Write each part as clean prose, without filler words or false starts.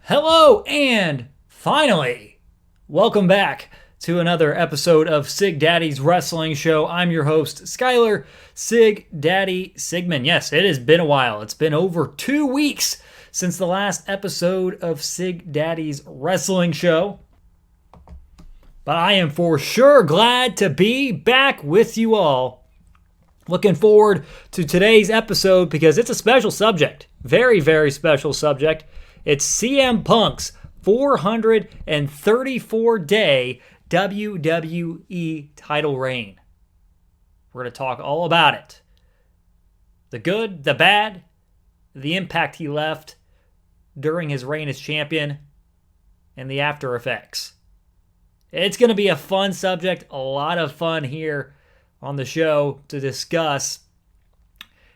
Hello, and finally, welcome back to another episode of Sigdaddy's Wrestling Show. I'm your host, Skylar Sigdaddy Sigmund. Yes, it has been a while. It's been over 2 weeks since the last episode of Sigdaddy's Wrestling Show. But I am for sure glad to be back with you all. Looking forward to today's episode because it's a special subject. Very, very special subject. It's CM Punk's 434-day WWE title reign. We're going to talk all about it. The good, the bad, the impact he left during his reign as champion, and the after effects. It's going to be a fun subject, a lot of fun here on the show to discuss.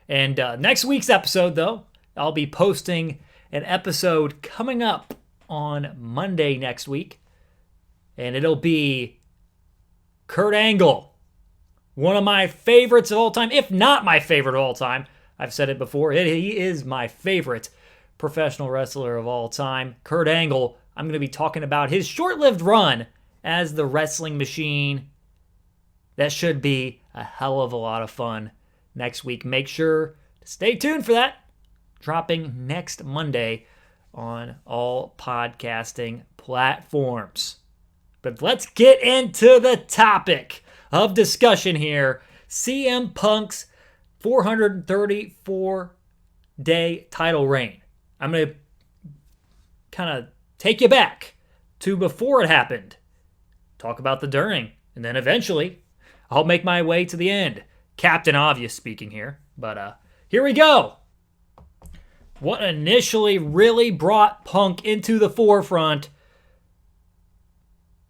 And next week's episode, though, I'll be posting an episode coming up on Monday next week, and it'll be Kurt Angle, one of my favorites of all time, if not my favorite of all time. I've said it before, he is my favorite professional wrestler of all time. Kurt Angle, I'm going to be talking about his short-lived run as the Wrestling Machine. That should be a hell of a lot of fun next week. Make sure to stay tuned for that. Dropping next Monday on all podcasting platforms. But let's get into the topic of discussion here. CM Punk's 434-day title reign. I'm going to kind of take you back to before it happened. Talk about the during. And then eventually, I'll make my way to the end. Captain Obvious speaking here. But here we go. What initially really brought Punk into the forefront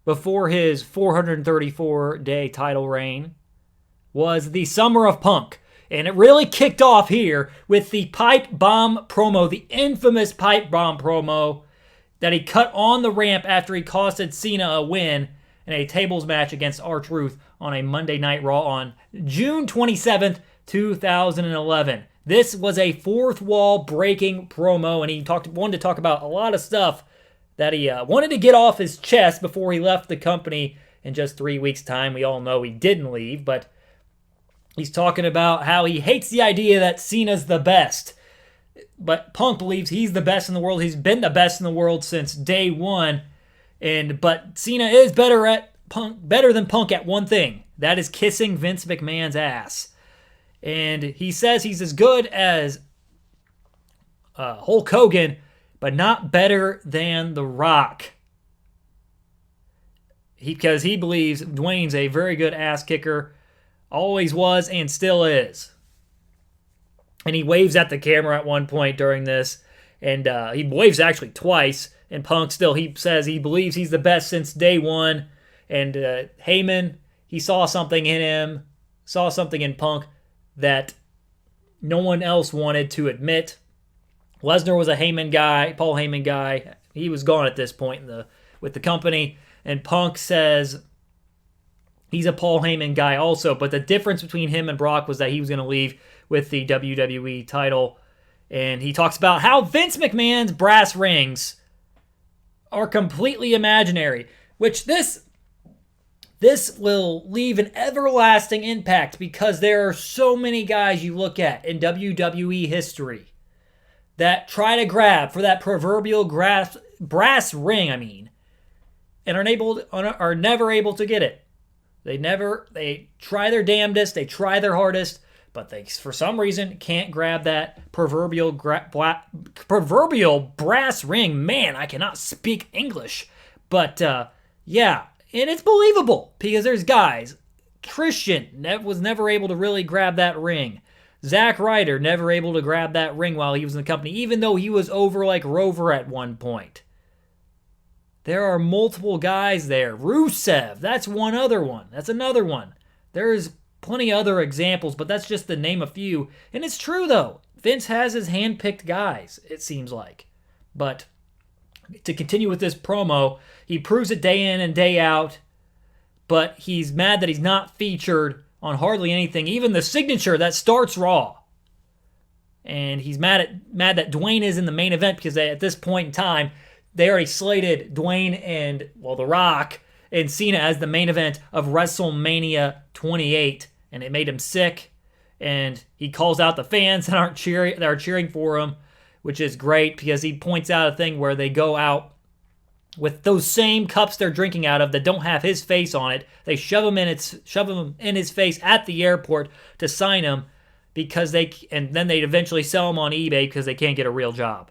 before his 434-day title reign was the Summer of Punk. And it really kicked off here with the pipe bomb promo, the infamous pipe bomb promo that he cut on the ramp after he costed Cena a win in a tables match against R-Truth on a Monday Night Raw on June 27th, 2011. This was a fourth wall breaking promo, and he wanted to talk about a lot of stuff that he wanted to get off his chest before he left the company in just 3 weeks' time. We all know he didn't leave, but he's talking about how he hates the idea that Cena's the best. But Punk believes he's the best in the world. He's been the best in the world since day one. But Cena is better than Punk at one thing. That is kissing Vince McMahon's ass. And he says he's as good as Hulk Hogan, but not better than The Rock. Because he believes Dwayne's a very good ass kicker, always was and still is. And he waves at the camera at one point during this, and he waves actually twice. And Punk he says he believes he's the best since day one. And Heyman, he saw something in him, saw something in Punk that no one else wanted to admit. Lesnar was a Heyman guy, Paul Heyman guy. He was gone at this point with the company. And Punk says he's a Paul Heyman guy also. But the difference between him and Brock was that he was going to leave with the WWE title. And he talks about how Vince McMahon's brass rings are completely imaginary, which this will leave an everlasting impact because there are so many guys you look at in WWE history that try to grab for that proverbial brass ring, and are never able to get it. They try their damnedest, they try their hardest, but they, for some reason, can't grab that proverbial brass ring. Man, I cannot speak English. But, yeah. And it's believable because there's guys. Christian was never able to really grab that ring. Zack Ryder never able to grab that ring while he was in the company, even though he was over like Rover at one point. There are multiple guys there. Rusev, that's one other one. That's another one. There's plenty other examples, but that's just to name a few. And it's true, though. Vince has his hand-picked guys, it seems like. But to continue with this promo, he proves it day in and day out, but he's mad that he's not featured on hardly anything, even the signature that starts Raw. And he's mad that Dwayne is in the main event because at this point in time, they already slated Dwayne and, The Rock and Cena as the main event of WrestleMania 28, and it made him sick. And he calls out the fans that are cheering for him, which is great because he points out a thing where they go out with those same cups they're drinking out of that don't have his face on it. They shove him in his face at the airport to sign him and then they eventually sell him on eBay because they can't get a real job.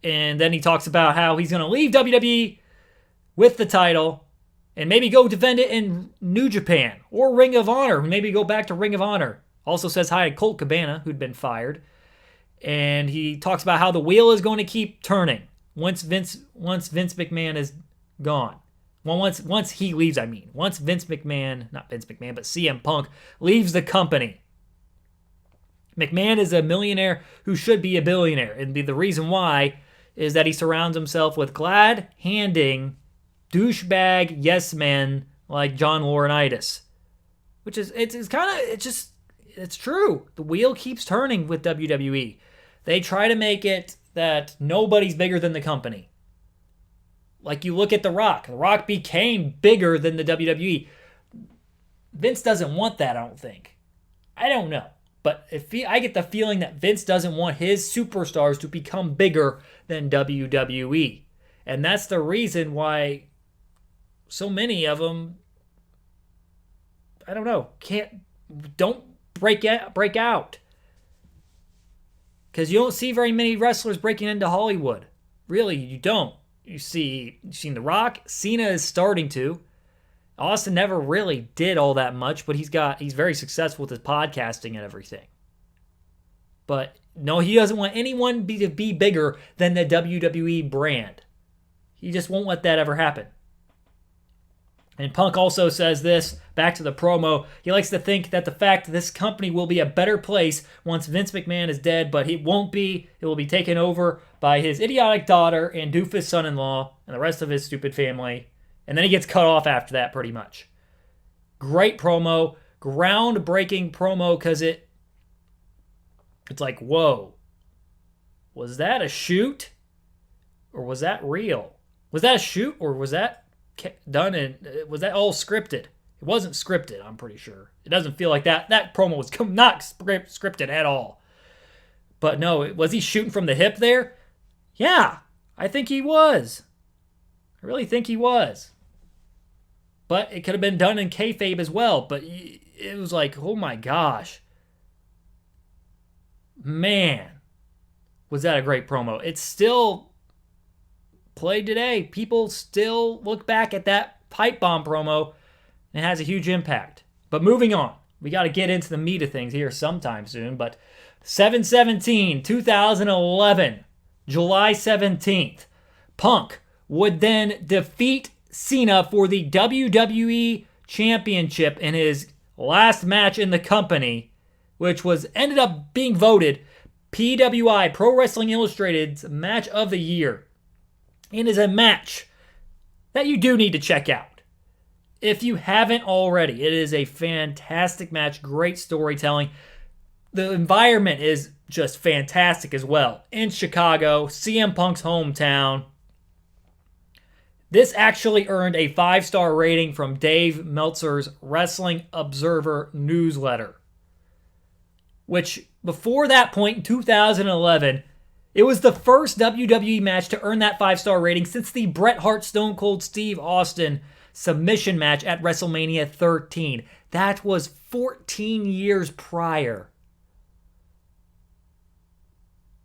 And then he talks about how he's going to leave WWE with the title and maybe go defend it in New Japan or Ring of Honor. Maybe go back to Ring of Honor. Also says hi to Colt Cabana, who'd been fired. And he talks about how the wheel is going to keep turning once Vince McMahon is gone. Well, once he leaves, I mean. Once not Vince McMahon, but CM Punk leaves the company. McMahon is a millionaire who should be a billionaire. And the reason why is that he surrounds himself with glad-handing douchebag yes men like John Laurinaitis. Which is, it's true. The wheel keeps turning with WWE. They try to make it that nobody's bigger than the company. Like you look at The Rock. The Rock became bigger than the WWE. Vince doesn't want that, I don't think. I don't know. But I get the feeling that Vince doesn't want his superstars to become bigger than WWE. And that's the reason why so many of them, I don't know, don't break out. Because you don't see very many wrestlers breaking into Hollywood. Really, you don't. You've seen The Rock. Cena is starting to. Austin never really did all that much, but he's very successful with his podcasting and everything. But no, he doesn't want anyone to be bigger than the WWE brand. He just won't let that ever happen. And Punk also says this, back to the promo, he likes to think that the fact that this company will be a better place once Vince McMahon is dead, but it won't be. It will be taken over by his idiotic daughter and doofus son-in-law and the rest of his stupid family. And then he gets cut off after that, pretty much. Great promo, groundbreaking promo, because it's like, whoa. Was that a shoot? Or was that real? Was that a shoot, or was that done and was that all scripted? It wasn't scripted, I'm pretty sure. It doesn't feel like that. That promo was not scripted at all. But no, was he shooting from the hip there? Yeah, I think he was. I really think he was. But it could have been done in kayfabe as well. But it was like, oh my gosh. Man, was that a great promo. It's still played today. People still look back at that pipe bomb promo and it has a huge impact. But moving on. We got to get into the meat of things here sometime soon. But 7/17/2011, July 17th, Punk would then defeat Cena for the WWE Championship in his last match in the company, which ended up being voted PWI, Pro Wrestling Illustrated's Match of the Year. It is a match that you do need to check out. If you haven't already, it is a fantastic match, great storytelling. The environment is just fantastic as well. In Chicago, CM Punk's hometown. This actually earned a 5-star rating from Dave Meltzer's Wrestling Observer newsletter. Which, before that point in 2011, it was the first WWE match to earn that 5-star rating since the Bret Hart Stone Cold Steve Austin submission match at WrestleMania 13. That was 14 years prior.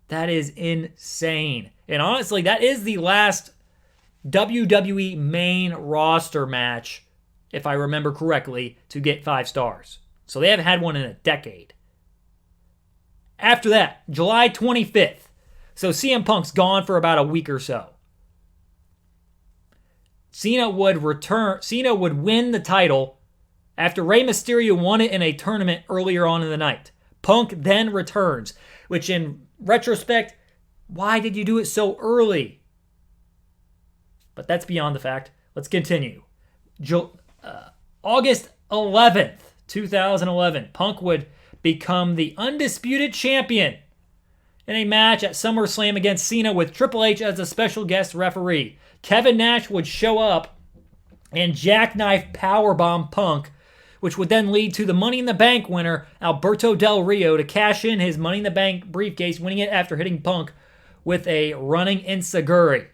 That is insane. And honestly, that is the last WWE main roster match, if I remember correctly, to get 5 stars. So they haven't had one in a decade. After that, July 25th. So CM Punk's gone for about a week or so. Cena would win the title after Rey Mysterio won it in a tournament earlier on in the night. Punk then returns, which in retrospect, why did you do it so early? But that's beyond the fact. Let's continue. August 11th, 2011, Punk would become the undisputed champion in a match at SummerSlam against Cena with Triple H as a special guest referee. Kevin Nash would show up and jackknife powerbomb Punk, which would then lead to the Money in the Bank winner, Alberto Del Rio, to cash in his Money in the Bank briefcase, winning it after hitting Punk with a running enziguri.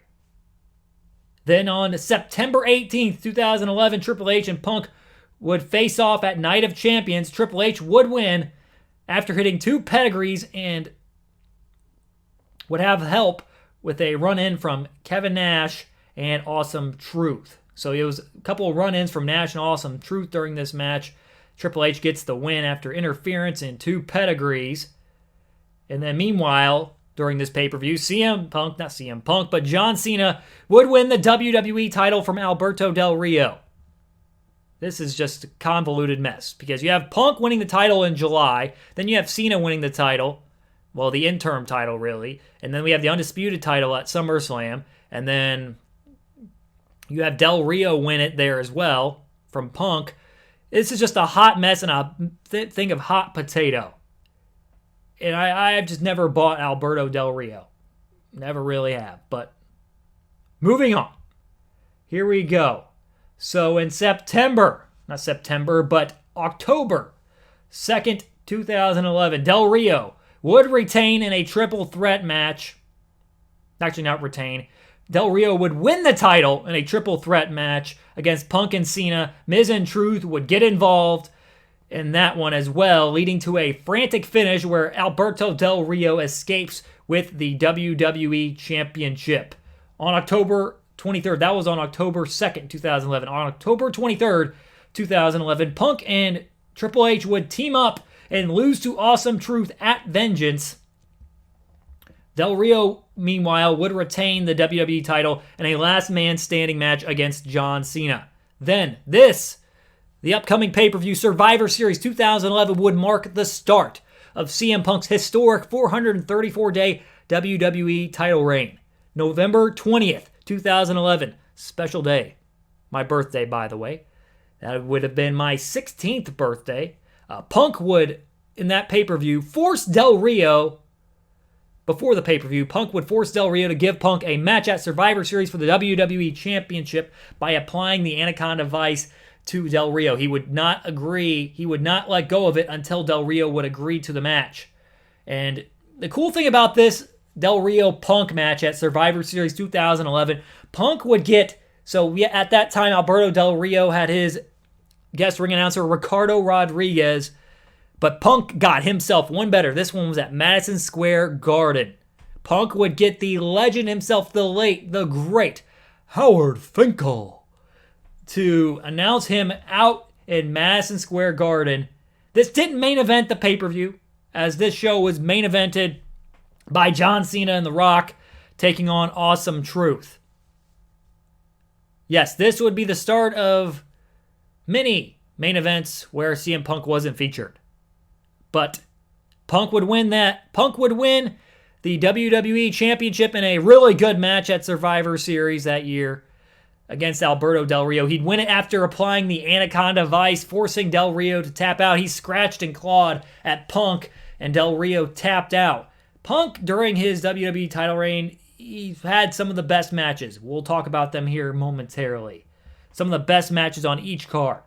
Then on September 18th, 2011, Triple H and Punk would face off at Night of Champions. Triple H would win after hitting 2 pedigrees and would have help with a run-in from Kevin Nash and Awesome Truth. So it was a couple of run-ins from Nash and Awesome Truth during this match. Triple H gets the win after interference and 2 pedigrees. And then meanwhile, during this pay-per-view, but John Cena would win the WWE title from Alberto Del Rio. This is just a convoluted mess because you have Punk winning the title in July, then you have Cena winning the title, well, the interim title really, and then we have the Undisputed title at SummerSlam, and then you have Del Rio win it there as well from Punk. This is just a hot mess and a thing of hot potato. And I've just never bought Alberto Del Rio. Never really have. But moving on. Here we go. So in October 2nd, 2011, Del Rio would retain in a triple threat match. Actually, not retain. Del Rio would win the title in a triple threat match against Punk and Cena. Miz and Truth would get involved in that one as well, leading to a frantic finish where Alberto Del Rio escapes with the WWE Championship. On October 23rd, that was on October 2nd, 2011. On October 23rd, 2011, Punk and Triple H would team up and lose to Awesome Truth at Vengeance. Del Rio, meanwhile, would retain the WWE title in a last man standing match against John Cena. Then, the upcoming pay-per-view Survivor Series 2011 would mark the start of CM Punk's historic 434-day WWE title reign. November 20th, 2011, special day. My birthday, by the way. That would have been my 16th birthday. Punk would, in that pay-per-view, force Del Rio. Before the pay-per-view, Punk would force Del Rio to give Punk a match at Survivor Series for the WWE Championship by applying the Anaconda Vice to Del Rio. He would not agree. He would not let go of it until Del Rio would agree to the match. And the cool thing about this Del Rio Punk match at Survivor Series 2011, Punk would get, at that time, Alberto Del Rio had his guest ring announcer, Ricardo Rodriguez, but Punk got himself one better. This one was at Madison Square Garden. Punk would get the legend himself, the great Howard Finkel, to announce him out in Madison Square Garden. This didn't main event the pay-per-view, as this show was main evented by John Cena and The Rock taking on Awesome Truth. Yes, this would be the start of many main events where CM Punk wasn't featured. But Punk would win that. Punk would win the WWE Championship in a really good match at Survivor Series that year against Alberto Del Rio. He'd win it after applying the Anaconda Vice, forcing Del Rio to tap out. He scratched and clawed at Punk, and Del Rio tapped out. Punk, during his WWE title reign, he had some of the best matches. We'll talk about them here momentarily. Some of the best matches on each card.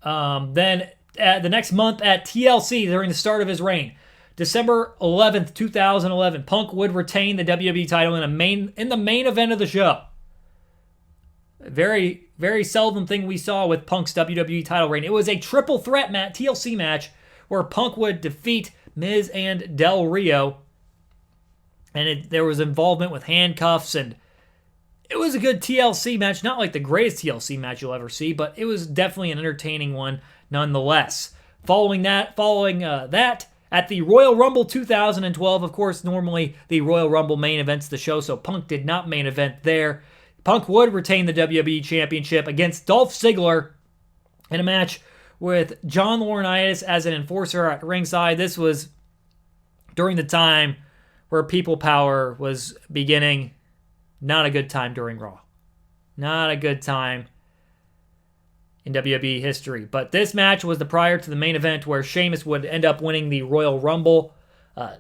Then the next month at TLC, during the start of his reign, December 11th, 2011, Punk would retain the WWE title in the main event of the show. Very, very seldom thing we saw with Punk's WWE title reign. It was a triple threat TLC match where Punk would defeat Miz and Del Rio. And there was involvement with handcuffs, and it was a good TLC match. Not like the greatest TLC match you'll ever see, but it was definitely an entertaining one nonetheless. Following that, at the Royal Rumble 2012, of course, normally the Royal Rumble main events the show, so Punk did not main event there. Punk would retain the WWE Championship against Dolph Ziggler in a match with John Laurinaitis as an enforcer at ringside. This was during the time where People Power was beginning. Not a good time during Raw. Not a good time in WWE history. But this match was the prior to the main event where Sheamus would end up winning the Royal Rumble.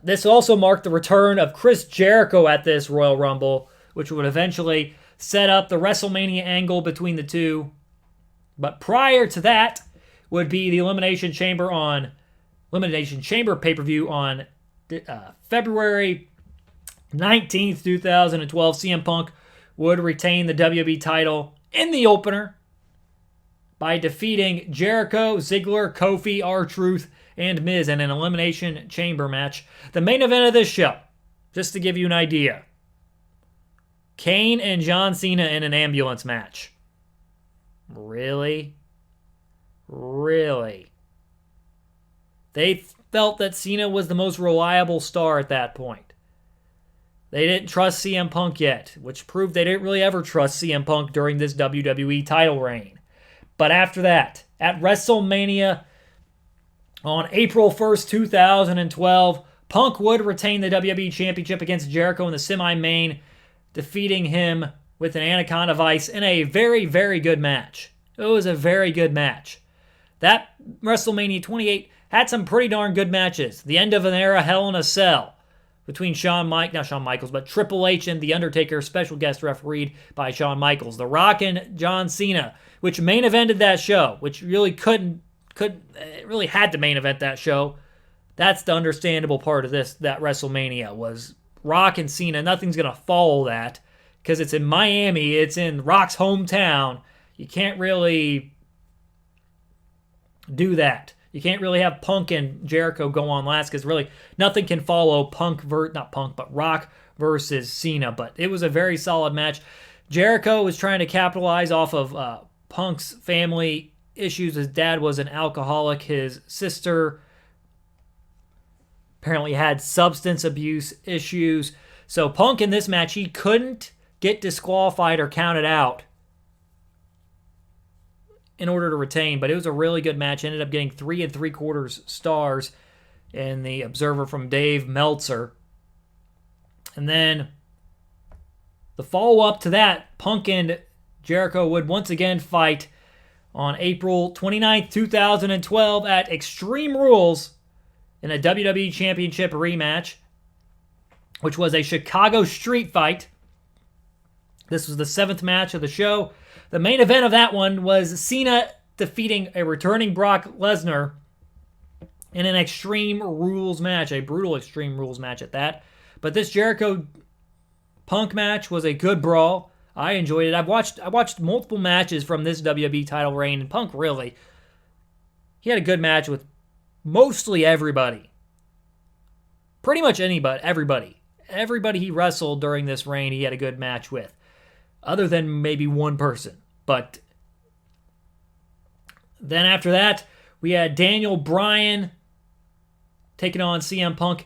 This also marked the return of Chris Jericho at this Royal Rumble, which would eventually set up the WrestleMania angle between the two. But prior to that would be the Elimination Chamber pay-per-view on February 19th, 2012. CM Punk would retain the WWE title in the opener by defeating Jericho, Ziggler, Kofi, R-Truth, and Miz in an Elimination Chamber match. The main event of this show, just to give you an idea, Kane and John Cena in an ambulance match. Really? Really? They felt that Cena was the most reliable star at that point. They didn't trust CM Punk yet, which proved they didn't really ever trust CM Punk during this WWE title reign. But after that, at WrestleMania on April 1st, 2012, Punk would retain the WWE Championship against Jericho in the semi-main, defeating him with an Anaconda Vice in a very, very good match. It was a very good match. That WrestleMania 28 had some pretty darn good matches. The end of an era, Hell in a Cell, between Triple H and The Undertaker, special guest refereed by Shawn Michaels. The Rock and John Cena, which main evented that show, which really it really had to main event that show. That's the understandable part of that WrestleMania was Rock and Cena. Nothing's going to follow that because it's in Miami. It's in Rock's hometown. You can't really do that. You can't really have Punk and Jericho go on last because really nothing can follow Rock versus Cena. But it was a very solid match. Jericho was trying to capitalize off of Punk's family issues. His dad was an alcoholic. His sister apparently had substance abuse issues. So Punk in this match, he couldn't get disqualified or counted out in order to retain, but it was a really good match. Ended up getting 3 3/4 stars in the Observer from Dave Meltzer. And then the follow-up to that, Punk and Jericho would once again fight on April 29th, 2012 at Extreme Rules in a WWE Championship rematch, which was a Chicago street fight. This was the 7th match of the show. The main event of that one was Cena defeating a returning Brock Lesnar in an Extreme Rules match, a brutal Extreme Rules match at that. But this Jericho Punk match was a good brawl. I enjoyed it. I watched multiple matches from this WWE title reign, and Punk he had a good match with mostly everybody. Pretty much everybody. Everybody he wrestled during this reign, he had a good match with. Other than maybe one person. But then after that, we had Daniel Bryan taking on CM Punk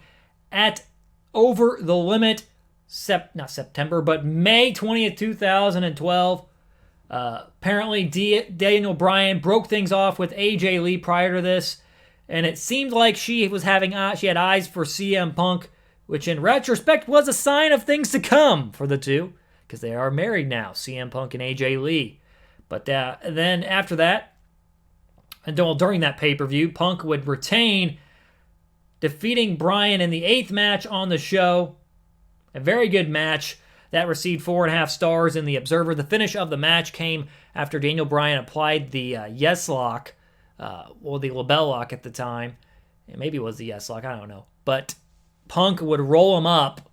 at Over the Limit, not September, but May 20th, 2012. Apparently, Daniel Bryan broke things off with AJ Lee prior to this, and it seemed like she had eyes for CM Punk, which in retrospect was a sign of things to come for the two, because they are married now, CM Punk and AJ Lee. But then after that, and during that pay-per-view, Punk would retain, defeating Bryan in the 8th match on the show. A very good match that received 4.5 stars in the Observer. The finish of the match came after Daniel Bryan applied the Yes Lock, or the LaBelle Lock at the time. Maybe it was the Yes Lock, I don't know. But Punk would roll him up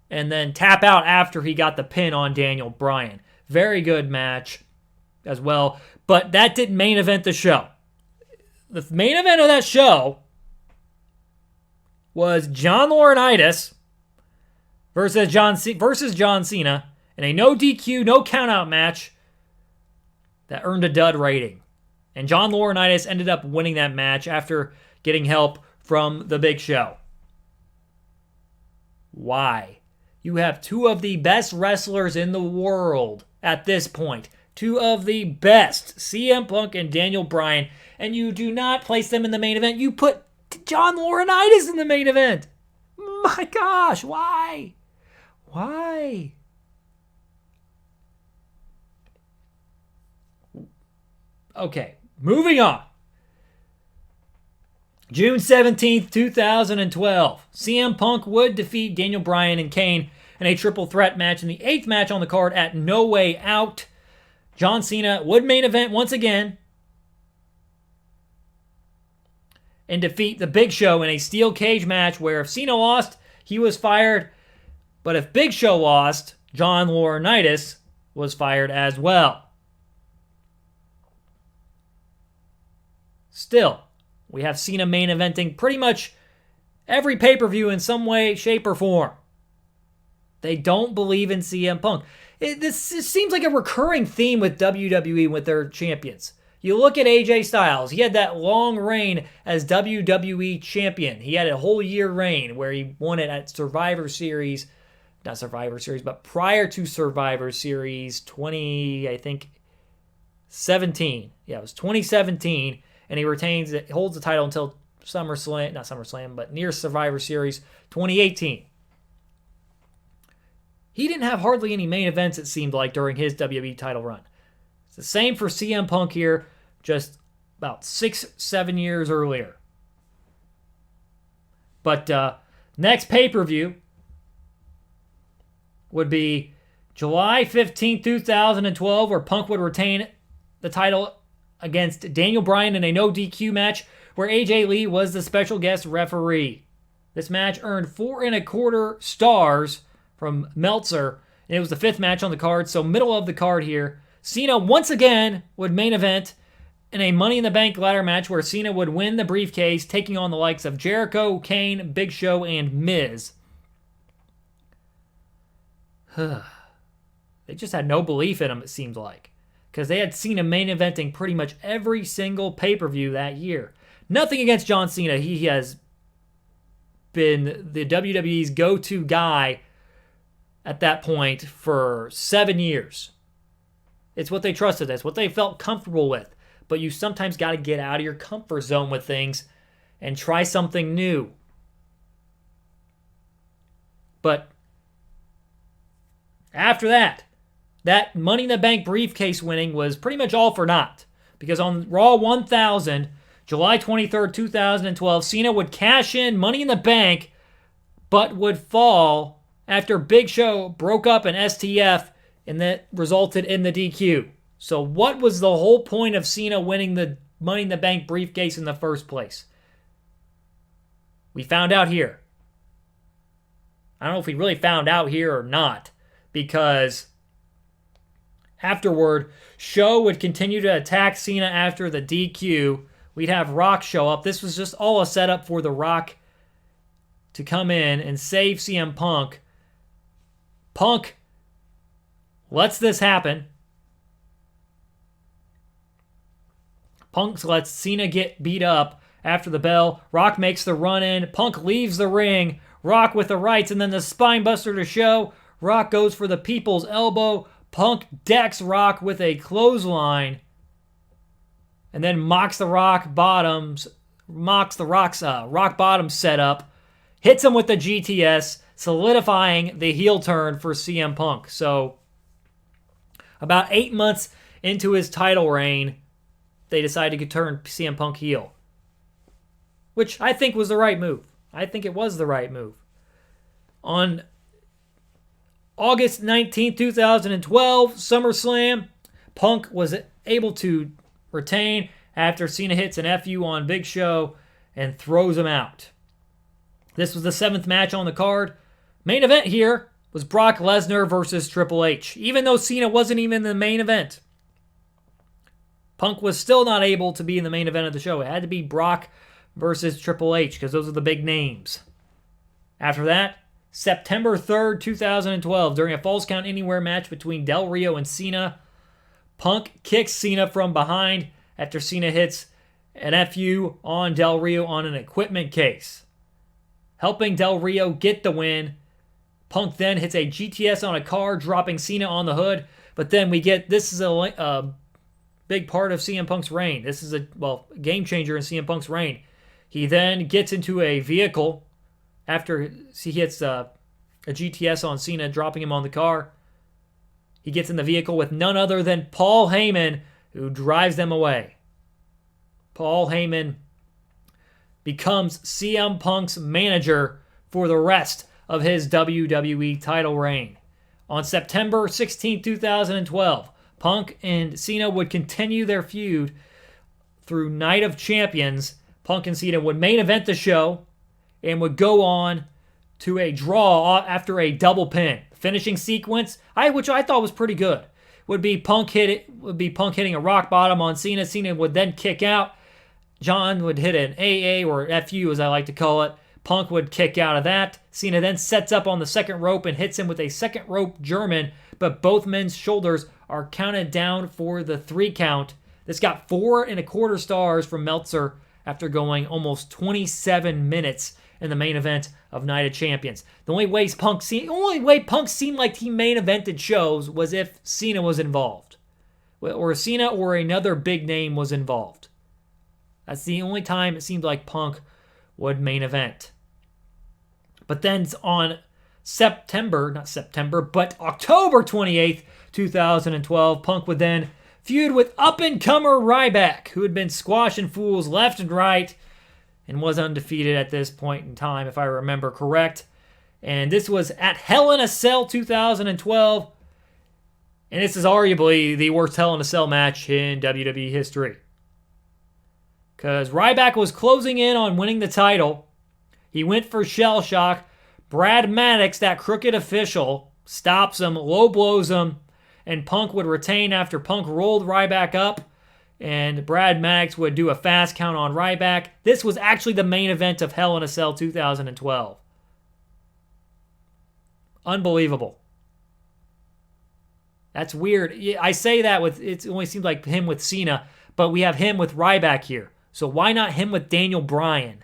and then tap out after he got the pin on Daniel Bryan. Very good match as well. But that didn't main event the show. The main event of that show was John Laurinaitis versus John Cena in a no DQ, no countout match that earned a dud rating. And John Laurinaitis ended up winning that match after getting help from the Big Show. Why? You have two of the best wrestlers in the world at this point. Two of the best, CM Punk and Daniel Bryan, and you do not place them in the main event. You put John Laurinaitis in the main event. My gosh, why? Why? Okay, moving on. June 17th, 2012, CM Punk would defeat Daniel Bryan and Kane in a triple threat match in the 8th match on the card at No Way Out. John Cena would main event once again and defeat the Big Show in a steel cage match where if Cena lost, he was fired. But if Big Show lost, John Laurinaitis was fired as well. Still, we have Cena main eventing pretty much every pay-per-view in some way, shape, or form. They don't believe in CM Punk. This seems like a recurring theme with WWE with their champions. You look at AJ Styles. He had that long reign as WWE Champion. He had a whole year reign where he won it at Survivor Series. Not Survivor Series, but prior to Survivor Series 17. Yeah, it was 2017. And he holds the title until SummerSlam, but near Survivor Series 2018. He didn't have hardly any main events, it seemed like, during his WWE title run. It's the same for CM Punk here, just about 6-7 years earlier. But next pay-per-view would be July 15th, 2012, where Punk would retain the title against Daniel Bryan in a no DQ match where AJ Lee was the special guest referee. This match earned 4.25 stars from Meltzer, and it was the 5th match on the card, so middle of the card here. Cena once again would main event in a Money in the Bank ladder match where Cena would win the briefcase, taking on the likes of Jericho, Kane, Big Show, and Miz. They just had no belief in him, it seemed like, because they had Cena main eventing pretty much every single pay-per-view that year. Nothing against John Cena. He has been the WWE's go-to guy at that point for 7 years. It's what they trusted. It's what they felt comfortable with. But you sometimes got to get out of your comfort zone with things and try something new. But after that Money in the Bank briefcase winning was pretty much all for naught. Because on Raw 1000, July 23rd, 2012, Cena would cash in Money in the Bank, but would fall after Big Show broke up an STF, and that resulted in the DQ. So what was the whole point of Cena winning the Money in the Bank briefcase in the first place? We found out here. I don't know if we really found out here or not, because afterward, Show would continue to attack Cena after the DQ. We'd have Rock show up. This was just all a setup for The Rock to come in and save CM Punk. Punk lets this happen. Punk lets Cena get beat up after the bell. Rock makes the run in. Punk leaves the ring. Rock with the rights and then the spine buster to Show. Rock goes for the people's elbow. Punk decks Rock with a clothesline. And then mocks the Rock Bottom's rock bottom setup. Hits him with the GTS, solidifying the heel turn for CM Punk. So, about 8 months into his title reign, they decided to turn CM Punk heel. Which I think was the right move. I think it was the right move. On August 19th, 2012, SummerSlam, Punk was able to retain after Cena hits an FU on Big Show and throws him out. This was the 7th match on the card. Main event here was Brock Lesnar versus Triple H. Even though Cena wasn't even in the main event, Punk was still not able to be in the main event of the show. It had to be Brock versus Triple H because those are the big names. After that, September 3rd, 2012, during a Falls Count Anywhere match between Del Rio and Cena, Punk kicks Cena from behind after Cena hits an FU on Del Rio on an equipment case. Helping Del Rio get the win. Punk then hits a GTS on a car, dropping Cena on the hood. But then this is a big part of CM Punk's reign. This is a game changer in CM Punk's reign. He then gets into a vehicle after he hits a GTS on Cena, dropping him on the car. He gets in the vehicle with none other than Paul Heyman, who drives them away. Paul Heyman becomes CM Punk's manager for the rest of his WWE title reign. On September 16, 2012, Punk and Cena would continue their feud through Night of Champions. Punk and Cena would main event the show and would go on to a draw after a double pin. Finishing sequence, which I thought was pretty good, would be Punk hitting a rock bottom on Cena. Cena would then kick out. John would hit an AA or FU as I like to call it. Punk would kick out of that. Cena then sets up on the second rope and hits him with a second rope German, but both men's shoulders are counted down for the 3 count. This got 4.25 stars from Meltzer after going almost 27 minutes in the main event of Night of Champions. The only way Punk seemed like he main evented shows was if Cena was involved. Or Cena or another big name was involved. That's the only time it seemed like Punk would main event. But then on October 28th, 2012, Punk would then feud with up-and-comer Ryback, who had been squashing fools left and right and was undefeated at this point in time, if I remember correct. And this was at Hell in a Cell 2012. And this is arguably the worst Hell in a Cell match in WWE history. Because Ryback was closing in on winning the title. He went for shell shock. Brad Maddox, that crooked official, stops him, low blows him, and Punk would retain after Punk rolled Ryback up, and Brad Maddox would do a fast count on Ryback. This was actually the main event of Hell in a Cell 2012. Unbelievable. That's weird. I say that it only seems like him with Cena, but we have him with Ryback here. So why not him with Daniel Bryan?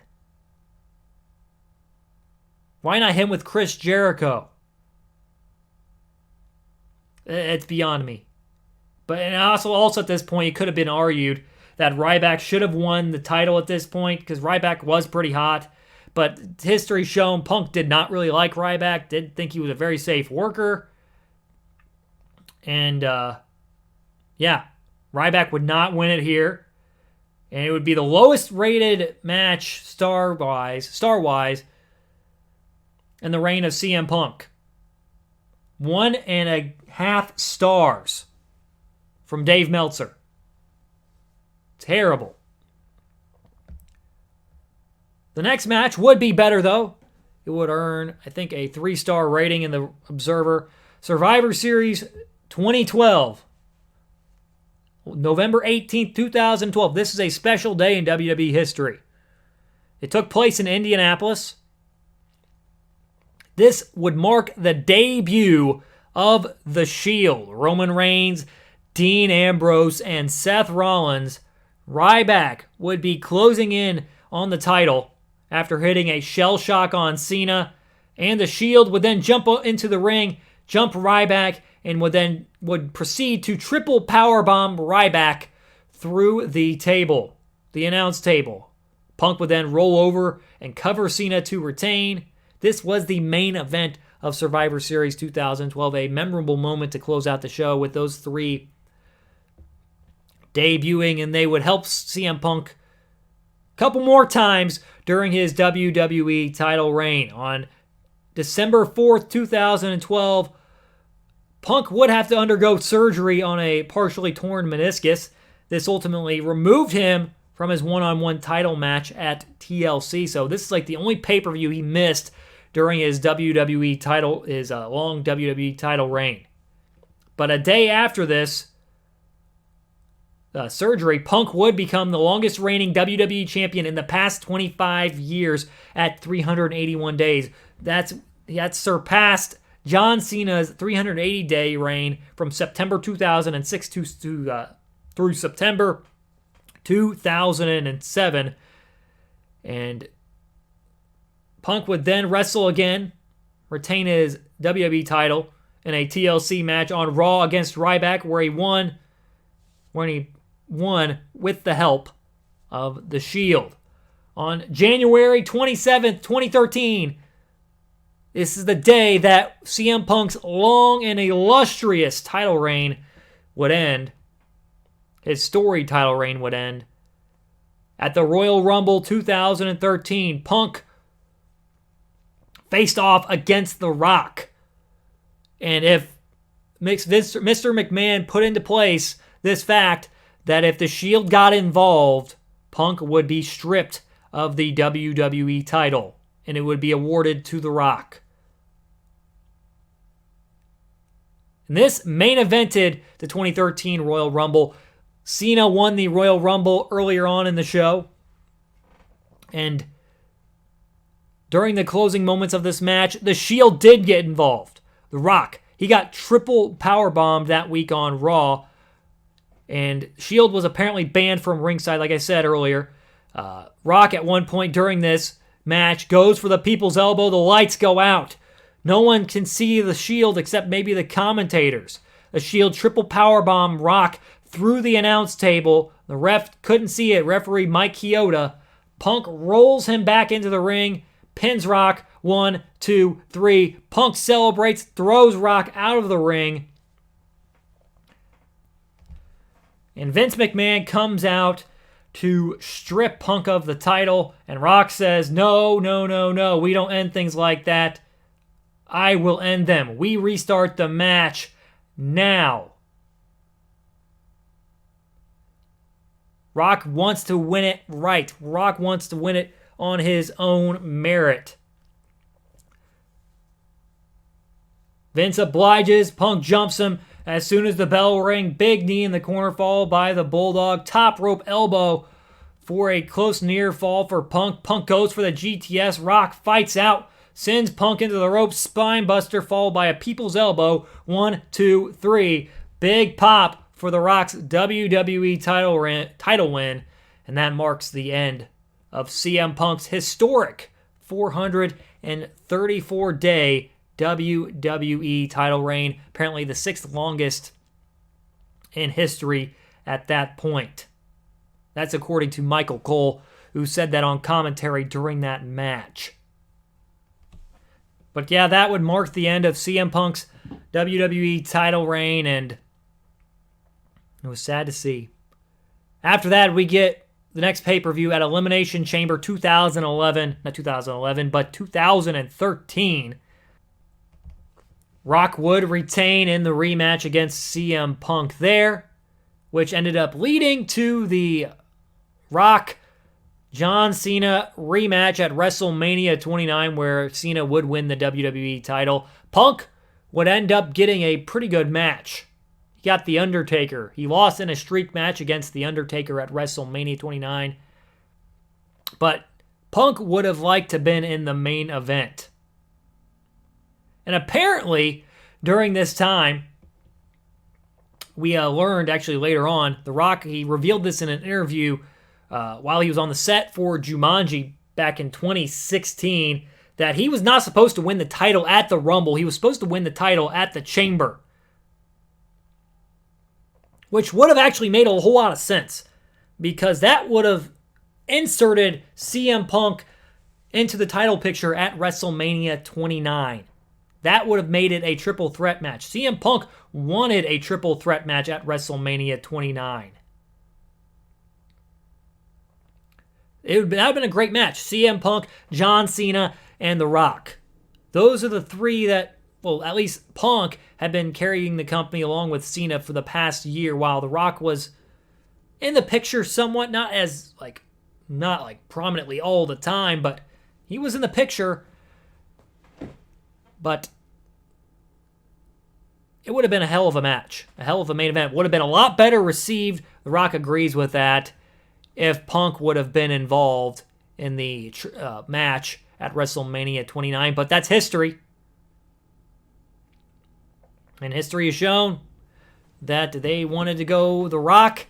Why not him with Chris Jericho? It's beyond me. And also at this point, it could have been argued that Ryback should have won the title at this point because Ryback was pretty hot. But history shown, Punk did not really like Ryback, didn't think he was a very safe worker. And, Ryback would not win it here. And it would be the lowest rated match star-wise, in the reign of CM Punk. 1.5 stars from Dave Meltzer. Terrible. The next match would be better, though. It would earn, I think, a 3-star rating in the Observer. Survivor Series 2012. November 18th, 2012. This is a special day in WWE history. It took place in Indianapolis. This would mark the debut of The Shield. Roman Reigns, Dean Ambrose, and Seth Rollins. Ryback would be closing in on the title after hitting a shell shock on Cena. And The Shield would then jump into the ring, jump Ryback, and would proceed to triple powerbomb Ryback through the table, the announce table. Punk would then roll over and cover Cena to retain. This was the main event of Survivor Series 2012, a memorable moment to close out the show with those 3 debuting, and they would help CM Punk a couple more times during his WWE title reign. On December 4th, 2012, Punk would have to undergo surgery on a partially torn meniscus. This ultimately removed him from his one-on-one title match at TLC. So this is like the only pay-per-view he missed during his long WWE title reign. But a day after this surgery, Punk would become the longest reigning WWE champion in the past 25 years at 381 days. That's surpassed John Cena's 380-day reign from September 2006 through September 2007. And Punk would then wrestle again, retain his WWE title in a TLC match on Raw against Ryback, where he won with the help of The Shield. On January 27th, 2013, this is the day that CM Punk's long and illustrious title reign would end. His storied title reign would end At the Royal Rumble 2013, Punk faced off against The Rock. And if Mr. McMahon put into place this fact that if the Shield got involved, Punk would be stripped of the WWE title, and it would be awarded to The Rock. And this main evented the 2013 Royal Rumble. Cena won the Royal Rumble earlier on in the show. And during the closing moments of this match, the Shield did get involved. The Rock, he got triple powerbombed that week on Raw. And Shield was apparently banned from ringside, like I said earlier. Rock, at one point during this match, goes for the people's elbow. The lights go out. No one can see the Shield except maybe the commentators. The Shield triple powerbomb Rock through the announce table. The ref couldn't see it. Referee Mike Chioda. Punk rolls him back into the ring. Pins Rock. 1, 2, 3. Punk celebrates. Throws Rock out of the ring. And Vince McMahon comes out to strip Punk of the title. And Rock says, no, no, no, no. We don't end things like that. I will end them. We restart the match now. Rock wants to win it right. Rock wants to win it on his own merit. Vince obliges. Punk jumps him. As soon as the bell rings, big knee in the corner, followed by the Bulldog. Top rope elbow for a close near fall for Punk. Punk goes for the GTS. Rock fights out. Sends Punk into the ropes. Spine buster followed by a people's elbow. 1, 2, 3. Big pop for The Rock's WWE title win. And that marks the end of CM Punk's historic 434-day WWE title reign, apparently the 6th longest in history at that point. That's according to Michael Cole, who said that on commentary during that match. But yeah, that would mark the end of CM Punk's WWE title reign, and it was sad to see. After that, we get the next pay-per-view at Elimination Chamber 2011, not 2011, but 2013. Rock would retain in the rematch against CM Punk there, which ended up leading to the Rock John Cena rematch at WrestleMania 29, where Cena would win the WWE title. Punk would end up getting a pretty good match. He got The Undertaker. He lost in a streak match against The Undertaker at WrestleMania 29. But Punk would have liked to have been in the main event. And apparently, during this time, we learned actually later on, The Rock, he revealed this in an interview while he was on the set for Jumanji back in 2016, that he was not supposed to win the title at the Rumble. He was supposed to win the title at the Chamber, which would have actually made a whole lot of sense, because that would have inserted CM Punk into the title picture at WrestleMania 29. That would have made it a triple threat match. CM Punk wanted a triple threat match at WrestleMania 29. That would have been a great match. CM Punk, John Cena, and The Rock. Those are the three that, well, at least Punk had been carrying the company along with Cena for the past year, while The Rock was in the picture somewhat, not prominently all the time, but he was in the picture. But it would have been a hell of a match, a hell of a main event. Would have been a lot better received. The Rock agrees with that, if Punk would have been involved in the match at WrestleMania 29. But that's history. And history has shown that they wanted to go The Rock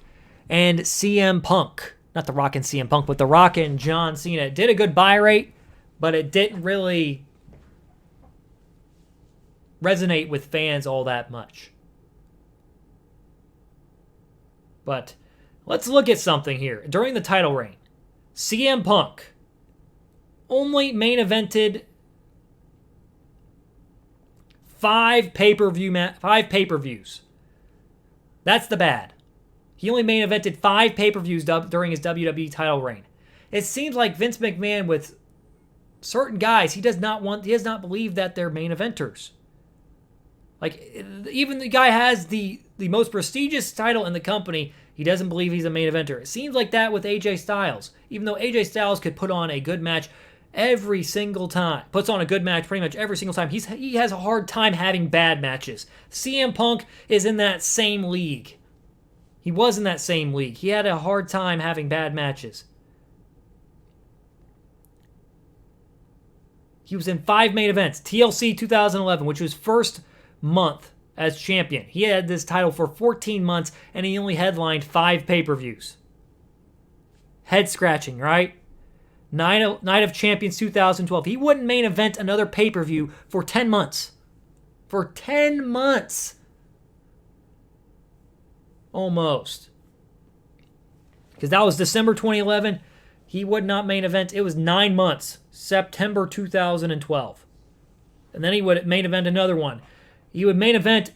and CM Punk. Not The Rock and CM Punk, but The Rock and John Cena. It did a good buy rate, but it didn't really resonate with fans all that much. But let's look at something here. During the title reign, CM Punk only main evented 5 pay-per-views. That's the bad. He only main evented 5 pay-per-views during his WWE title reign. It seems like Vince McMahon with certain guys, he does not believe that they're main eventers. Like, even the guy has the most prestigious title in the company, he doesn't believe he's a main eventer. It seems like that with AJ Styles. Even though AJ Styles could put on a good match every single time, puts on a good match pretty much every single time, he has a hard time having bad matches. CM Punk is in that same league. He was in that same league. He had a hard time having bad matches. He was in 5 main events. TLC 2011, which was first month as champion. He had this title for 14 months, and he only headlined 5 pay-per-views. Head scratching, right? Night of Champions 2012. He wouldn't main event another pay-per-view for 10 months. For 10 months. Almost. Because that was December 2011. He would not main event. It was 9 months. September 2012. And then he would main event another one. He would main event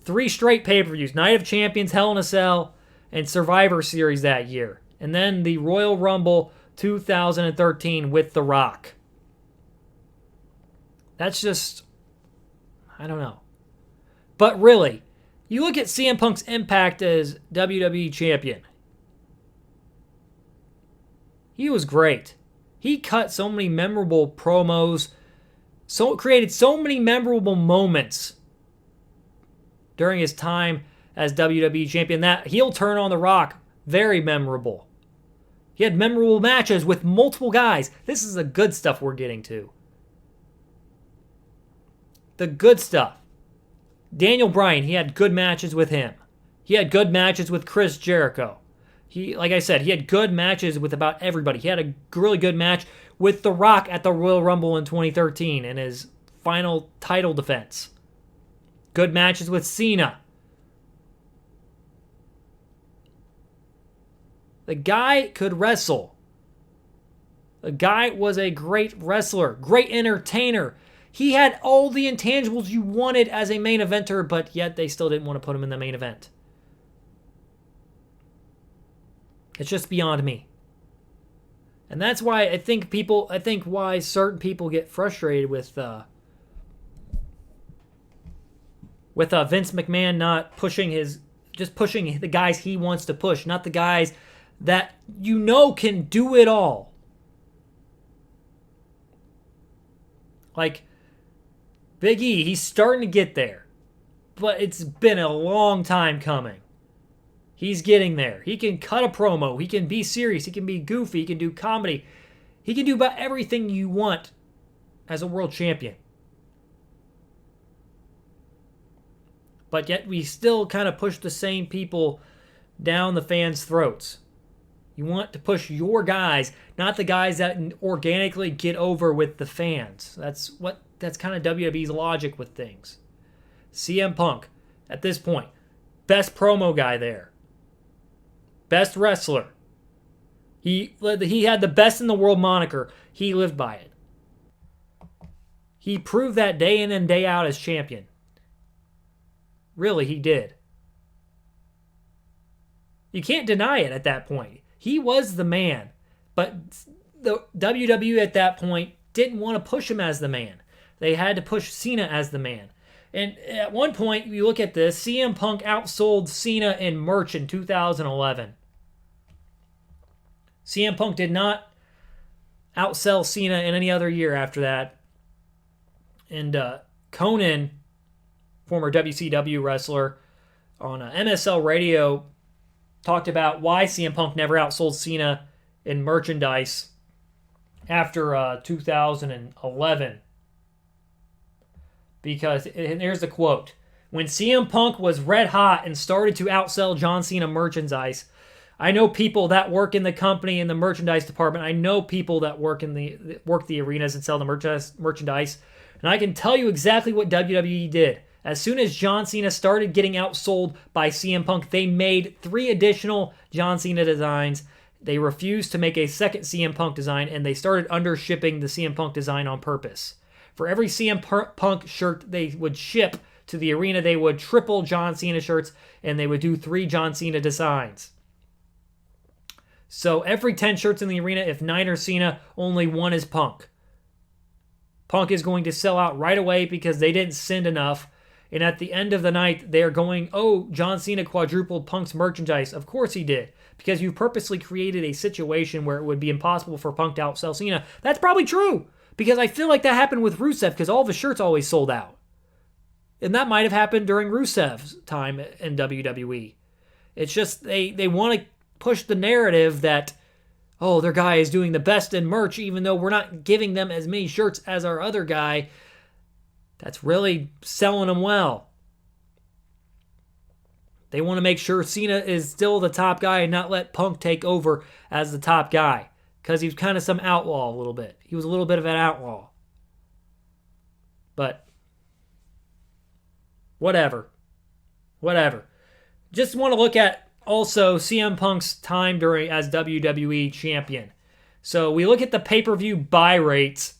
3 straight pay-per-views. Night of Champions, Hell in a Cell, and Survivor Series that year. And then the Royal Rumble 2013 with The Rock. That's just, I don't know. But really, you look at CM Punk's impact as WWE Champion. He was great. He cut so many memorable promos, created so many memorable moments during his time as WWE Champion. That heel turn on The Rock, very memorable. He had memorable matches with multiple guys. This is the good stuff we're getting to. The good stuff. Daniel Bryan, he had good matches with him. He had good matches with Chris Jericho. Like I said, he had good matches with about everybody. He had a really good match with The Rock at the Royal Rumble in 2013 in his final title defense. Good matches with Cena. The guy could wrestle. The guy was a great wrestler, great entertainer. He had all the intangibles you wanted as a main eventer, but yet they still didn't want to put him in the main event. It's just beyond me. And that's why I think why certain people get frustrated with Vince McMahon not just pushing the guys he wants to push, not the guys that can do it all. Like Big E, he's starting to get there. But it's been a long time coming. He's getting there. He can cut a promo. He can be serious. He can be goofy. He can do comedy. He can do about everything you want as a world champion. But yet we still kind of push the same people down the fans' throats. You want to push your guys, not the guys that organically get over with the fans. That's kind of WWE's logic with things. CM Punk, at this point, best promo guy there. Best wrestler. He had the best in the world moniker. He lived by it. He proved that day in and day out as champion. Really, he did. You can't deny it at that point. He was the man. But the WWE at that point didn't want to push him as the man. They had to push Cena as the man. And at one point, you look at this, CM Punk outsold Cena in merch in 2011. CM Punk did not outsell Cena in any other year after that. And Conan, former WCW wrestler, on MS Del Rio, talked about why CM Punk never outsold Cena in merchandise after 2011. Because, and here's the quote, when CM Punk was red hot and started to outsell John Cena merchandise, I know people that work in the company in the merchandise department. I know people that work the arenas and sell the merchandise. And I can tell you exactly what WWE did. As soon as John Cena started getting outsold by CM Punk, they made 3 additional John Cena designs. They refused to make a second CM Punk design, and they started undershipping the CM Punk design on purpose. For every CM Punk shirt they would ship to the arena, they would triple John Cena shirts, and they would do 3 John Cena designs. So every 10 shirts in the arena, if 9 are Cena, only 1 is Punk. Punk is going to sell out right away because they didn't send enough. And at the end of the night, they're going, oh, John Cena quadrupled Punk's merchandise. Of course he did. Because you purposely created a situation where it would be impossible for Punk to outsell Cena. That's probably true. Because I feel like that happened with Rusev because all the shirts always sold out. And that might have happened during Rusev's time in WWE. It's just they want to push the narrative that, oh, their guy is doing the best in merch even though we're not giving them as many shirts as our other guy. That's really selling them well. They want to make sure Cena is still the top guy and not let Punk take over as the top guy. Because he's kind of some outlaw a little bit. He was a little bit of an outlaw. But whatever. Just want to look at also CM Punk's time as WWE Champion. So we look at the pay-per-view buy rates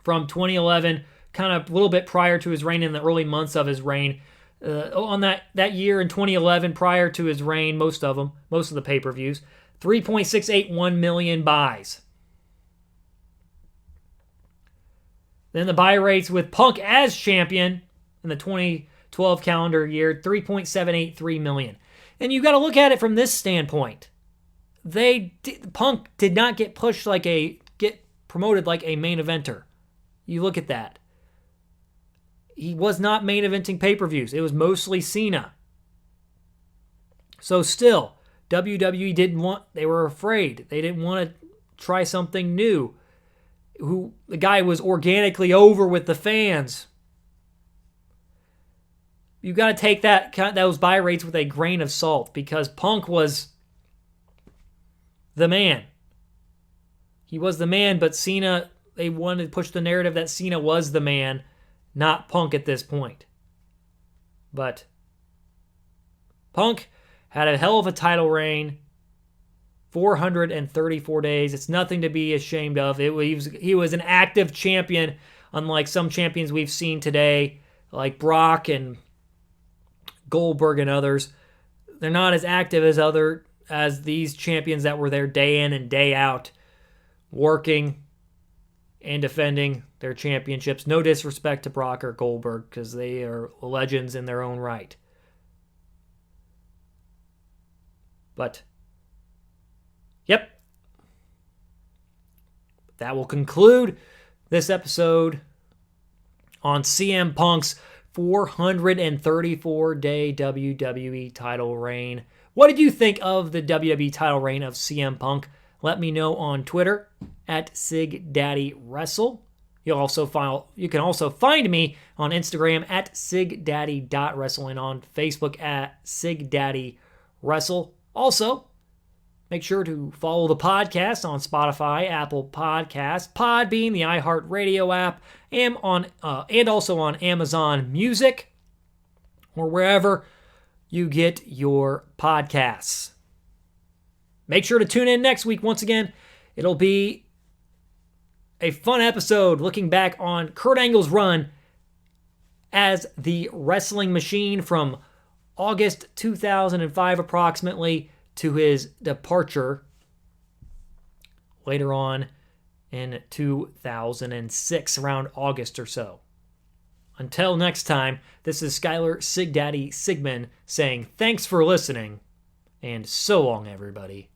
from 2011, kind of a little bit prior to his reign, in the early months of his reign. On that year in 2011, prior to his reign, most of the pay-per-views, 3.681 million buys. Then the buy rates with Punk as champion in the 2012 calendar year, 3.783 million. And you got to look at it from this standpoint. Punk did not get promoted like a main eventer. You look at that. He was not main eventing pay-per-views. It was mostly Cena. So still, WWE they were afraid. They didn't want to try something new. The guy was organically over with the fans. You got to take those buy rates with a grain of salt because Punk was the man. He was the man, but Cena, they wanted to push the narrative that Cena was the man, not Punk at this point. But Punk had a hell of a title reign, 434 days. It's nothing to be ashamed of. He was an active champion, unlike some champions we've seen today, like Brock and Goldberg and others. They're not as active as these champions that were there day in and day out, working and defending their championships. No disrespect to Brock or Goldberg because they are legends in their own right. But, yep. That will conclude this episode on CM Punk's 434-day WWE title reign. What did you think of the WWE title reign of CM Punk? Let me know on Twitter at SigDaddyWrestle. You can also find me on Instagram at sigdaddy.wrestle and on Facebook at SigDaddyWrestle. Also, make sure to follow the podcast on Spotify, Apple Podcasts, Podbean, the iHeartRadio app, and also on Amazon Music or wherever you get your podcasts. Make sure to tune in next week. Once again, it'll be a fun episode looking back on Kurt Angle's run as the Wrestling Machine from August 2005 approximately to his departure later on in 2006, around August or so. Until next time, this is Skylar Sigdaddy Sigmund saying thanks for listening, and so long, everybody.